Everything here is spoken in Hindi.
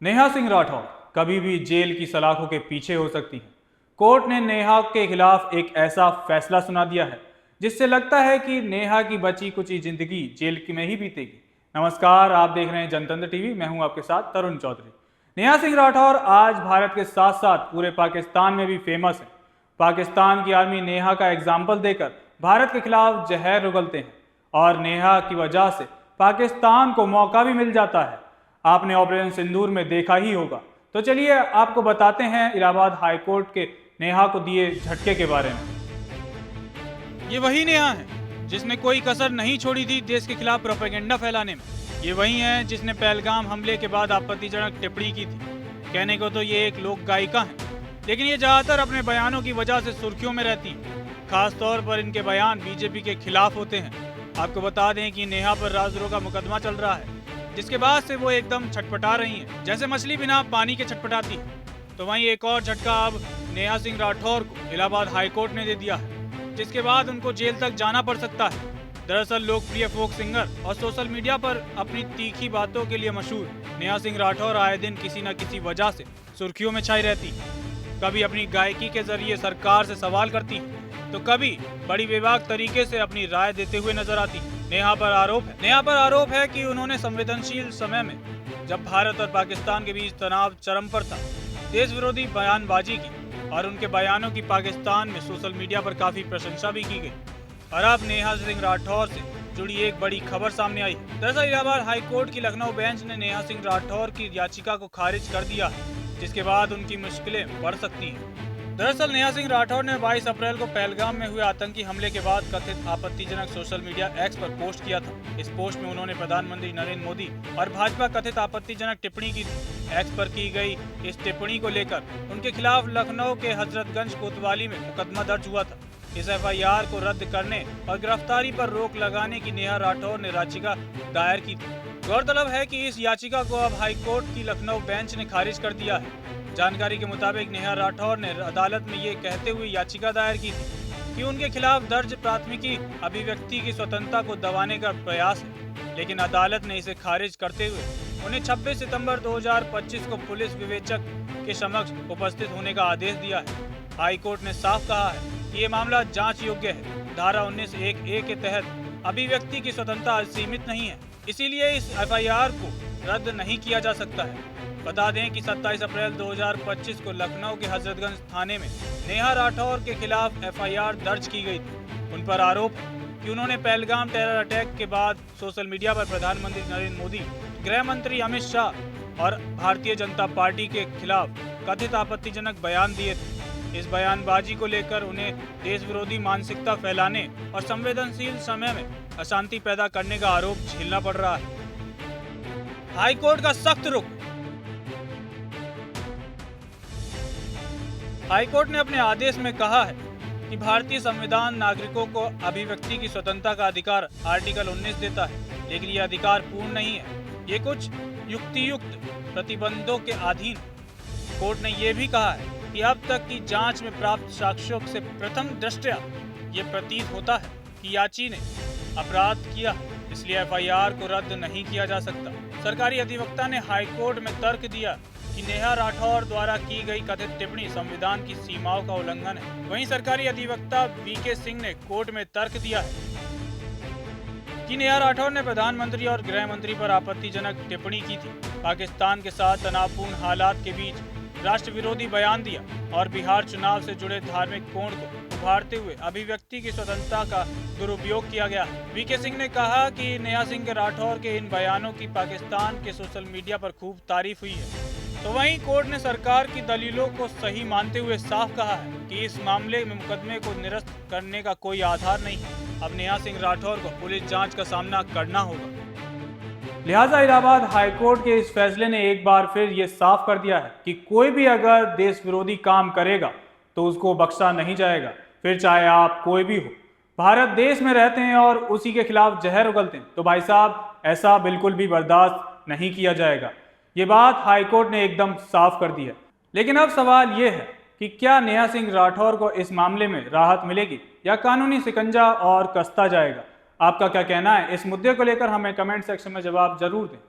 नेहा सिंह राठौर कभी भी जेल की सलाखों के पीछे हो सकती हैं। कोर्ट ने नेहा के खिलाफ एक ऐसा फैसला सुना दिया है जिससे लगता है कि नेहा की बची कुची जिंदगी जेल में ही बीतेगी। नमस्कार, आप देख रहे हैं जनतंत्र टीवी। मैं हूं आपके साथ तरुण चौधरी। नेहा सिंह राठौर आज भारत के साथ साथ पूरे पाकिस्तान में भी फेमस है। पाकिस्तान की आर्मी नेहा का एग्जाम्पल देकर भारत के खिलाफ जहर उगलते हैं और नेहा की वजह से पाकिस्तान को मौका भी मिल जाता है। आपने ऑपरेशन सिंदूर में देखा ही होगा। तो चलिए आपको बताते हैं इलाहाबाद हाई कोर्ट के नेहा को दिए झटके के बारे में। ये वही नेहा है जिसने कोई कसर नहीं छोड़ी थी देश के खिलाफ प्रोपेगेंडा फैलाने में। ये वही है जिसने पहलगाम हमले के बाद आपत्तिजनक टिप्पणी की थी। कहने को तो ये एक लोक गायिका है, लेकिन ये ज्यादातर अपने बयानों की वजह से सुर्खियों में रहती है। खास तौर पर इनके बयान बीजेपी के खिलाफ होते हैं। आपको बता दें कि नेहा पर राजद्रोह का मुकदमा चल रहा है, जिसके बाद से वो एकदम छटपटा रही हैं, जैसे मछली बिना पानी के छटपटाती है। तो वहीं एक और झटका अब नेहा सिंह राठौर को इलाहाबाद हाई कोर्ट ने दे दिया है, जिसके बाद उनको जेल तक जाना पड़ सकता है। दरअसल लोकप्रिय फोक सिंगर और सोशल मीडिया पर अपनी तीखी बातों के लिए मशहूर नेहा सिंह राठौर आए दिन किसी न किसी वजह से सुर्खियों में छाई रहती है। कभी अपनी गायकी के जरिए सरकार से सवाल करती है, तो कभी बड़ी बेबाक तरीके से अपनी राय देते हुए नजर आती है। नेहा पर आरोप है कि उन्होंने संवेदनशील समय में, जब भारत और पाकिस्तान के बीच तनाव चरम पर था, देश विरोधी बयानबाजी की और उनके बयानों की पाकिस्तान में सोशल मीडिया पर काफी प्रशंसा भी की गई। और अब नेहा सिंह राठौर से जुड़ी एक बड़ी खबर सामने आई। दरअसल इलाहाबाद हाई कोर्ट की लखनऊ बेंच ने नेहा सिंह राठौर की याचिका को खारिज कर दिया है, जिसके बाद उनकी मुश्किलें बढ़ सकती हैं। दरअसल नेहा सिंह राठौर ने 22 अप्रैल को पहलगाम में हुए आतंकी हमले के बाद कथित आपत्तिजनक सोशल मीडिया एक्स पर पोस्ट किया था। इस पोस्ट में उन्होंने प्रधानमंत्री नरेंद्र मोदी और भाजपा कथित आपत्तिजनक टिप्पणी की थी। एक्स पर की गई इस टिप्पणी को लेकर उनके खिलाफ लखनऊ के हजरतगंज कोतवाली में मुकदमा दर्ज हुआ था। इस एफआईआर को रद्द करने और गिरफ्तारी पर रोक लगाने की नेहा राठौर ने याचिका दायर की थी। गौरतलब है कि इस याचिका को अब हाईकोर्ट की लखनऊ बेंच ने खारिज कर दिया है। जानकारी के मुताबिक नेहा राठौर ने अदालत में ये कहते हुए याचिका दायर की थी कि उनके खिलाफ दर्ज प्राथमिकी अभिव्यक्ति की स्वतंत्रता को दबाने का प्रयास है, लेकिन अदालत ने इसे खारिज करते हुए उन्हें 26 सितंबर 2025 को पुलिस विवेचक के समक्ष उपस्थित होने का आदेश दिया है। हाई कोर्ट ने साफ कहा है कि ये मामला जांच योग्य है। धारा 19(1)(a) के तहत अभिव्यक्ति की स्वतंत्रता सीमित नहीं है, इसीलिए इस एफआईआर को रद्द नहीं किया जा सकता है। बता दें कि 27 अप्रैल 2025 को लखनऊ के हजरतगंज थाने में नेहा राठौर के खिलाफ एफआईआर दर्ज की गई थी। उन पर आरोप है कि उन्होंने पहलगाम टेरर अटैक के बाद सोशल मीडिया पर प्रधानमंत्री नरेंद्र मोदी, गृह मंत्री अमित शाह और भारतीय जनता पार्टी के खिलाफ कथित आपत्तिजनक बयान दिए थे। इस बयानबाजी को लेकर उन्हें देश विरोधी मानसिकता फैलाने और संवेदनशील समय में अशांति पैदा करने का आरोप झेलना पड़ रहा है। हाईकोर्ट का सख्त रुख। हाईकोर्ट ने अपने आदेश में कहा है कि भारतीय संविधान नागरिकों को अभिव्यक्ति की स्वतंत्रता का अधिकार आर्टिकल 19 देता है, लेकिन यह अधिकार पूर्ण नहीं है। ये कुछ युक्तियुक्त प्रतिबंधों के अधीन। कोर्ट ने यह भी कहा है कि अब तक की जांच में प्राप्त साक्ष्यों से प्रथम दृष्टया ये प्रतीत होता है कि याची ने अपराध किया है, इसलिए एफआईआर को रद्द नहीं किया जा सकता। सरकारी अधिवक्ता ने हाईकोर्ट में तर्क दिया कि नेहा राठौर द्वारा की गई कथित टिप्पणी संविधान की सीमाओं का उल्लंघन है। वहीं सरकारी अधिवक्ता वीके सिंह ने कोर्ट में तर्क दिया है कि नेहा राठौर ने प्रधानमंत्री और गृह मंत्री पर आपत्तिजनक टिप्पणी की थी, पाकिस्तान के साथ तनावपूर्ण हालात के बीच राष्ट्र विरोधी बयान दिया और बिहार चुनाव से जुड़े धार्मिक कोण को उभारते हुए अभिव्यक्ति की स्वतंत्रता का दुरुपयोग किया गया है। वीके सिंह ने कहा कि नेहा सिंह राठौर के इन बयानों की पाकिस्तान के सोशल मीडिया पर खूब तारीफ हुई है। तो वहीं कोर्ट ने सरकार की दलीलों को सही मानते हुए साफ कहा है कि इस मामले में मुकदमे को निरस्त करने का कोई आधार नहीं है। अब नेहा सिंह राठौर को पुलिस जांच का सामना करना होगा। लिहाजा इलाहाबाद हाईकोर्ट के इस फैसले ने एक बार फिर ये साफ कर दिया है कि कोई भी अगर देश विरोधी काम करेगा तो उसको बख्शा नहीं जाएगा, फिर चाहे आप कोई भी हो। भारत देश में रहते हैं और उसी के खिलाफ जहर उगलते हैं, तो भाई साहब ऐसा बिल्कुल भी बर्दाश्त नहीं किया जाएगा। ये बात हाईकोर्ट ने एकदम साफ कर दी है। लेकिन अब सवाल ये है कि क्या नेहा सिंह राठौर को इस मामले में राहत मिलेगी या कानूनी शिकंजा और कसता जाएगा? आपका क्या कहना है? इस मुद्दे को लेकर हमें कमेंट सेक्शन में जवाब जरूर दें।